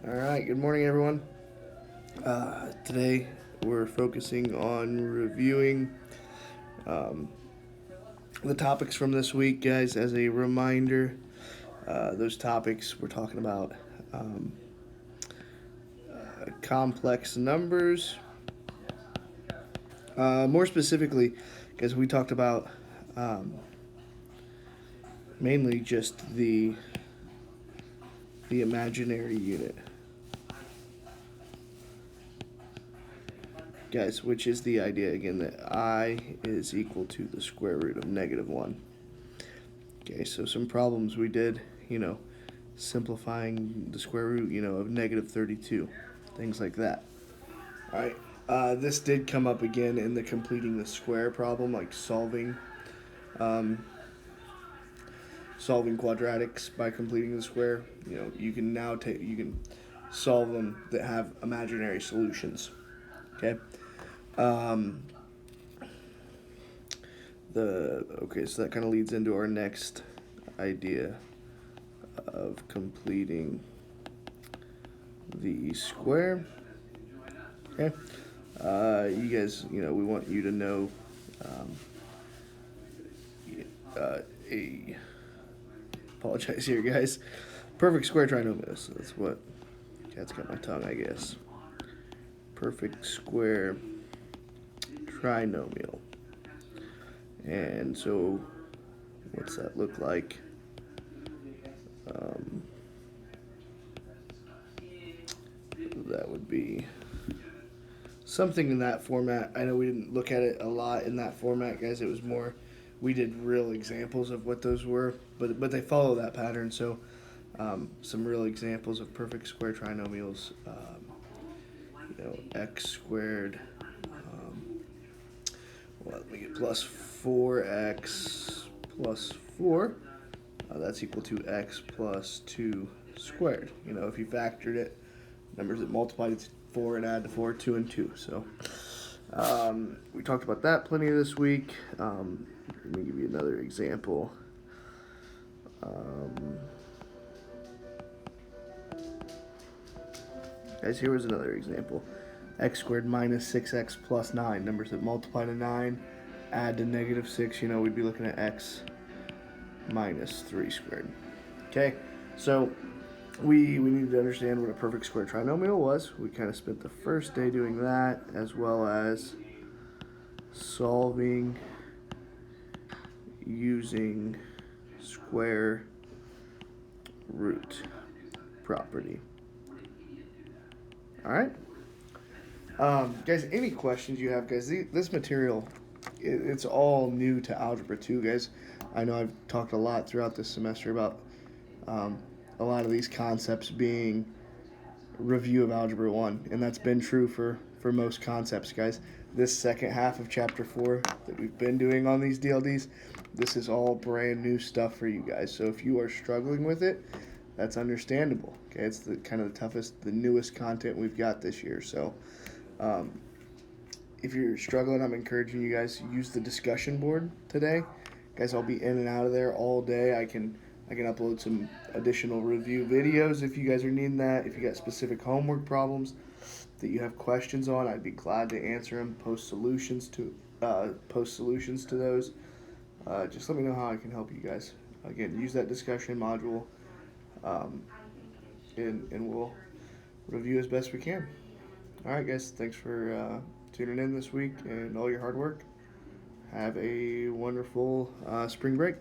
All right, good morning, everyone. Today we're focusing on reviewing um, the topics from this week, guys. As a reminder, those topics we're talking about um, complex numbers. More specifically, because we talked about um, mainly just the imaginary unit, guys, which is the idea again that I is equal to the square root of -1. Okay, so some problems we did, simplifying the square root, of -32, things like that. All right. This did come up again in the completing the square problem, like um, solving quadratics by completing the square. You can now solve them that have imaginary solutions. Okay. Um, so that kind of leads into our next idea of completing the square. Okay. You guys, we want you to know um, a apologize here, guys. Perfect square trinomials. That's what. Cat's got my tongue, I guess. Perfect square trinomial. And so, what's that look like? Um, that would be something in that format. I know we didn't look at it a lot in that format, guys. It was more, we did real examples of what those were, but they follow that pattern. So, some real examples of perfect square trinomials. X squared. Let me get plus 4x plus 4. That's equal to x plus 2 squared. If you factored it, numbers that multiplied to 4 and add to 4, 2 and 2. So we talked about that plenty this week. Let me give you another example. Guys, here was another example. X squared minus 6x plus 9. Numbers that multiply to 9, add to -6. We'd be looking at x minus 3 squared. Okay, so we needed to understand what a perfect square trinomial was. We kind of spent the first day doing that, as well as solving using square root property. All right. Guys, any questions you have, guys, this material, it's all new to Algebra 2, guys. I know I've talked a lot throughout this semester about a lot of these concepts being review of Algebra 1, and that's been true for most concepts, guys. This second half of Chapter 4 that we've been doing on these DLDs, this is all brand new stuff for you guys. So if you are struggling with it, that's understandable. Okay, it's the kind of the toughest, the newest content we've got this year. So if you're struggling, I'm encouraging you guys to use the discussion board today. Guys, I'll be in and out of there all day. I can upload some additional review videos if you guys are needing that. If you got specific homework problems that you have questions on, I'd be glad to answer them. Post solutions to those. Just let me know how I can help you guys. Again, use that discussion module, and we'll review as best we can. All right, guys. Thanks for tuning in this week and all your hard work. Have a wonderful spring break.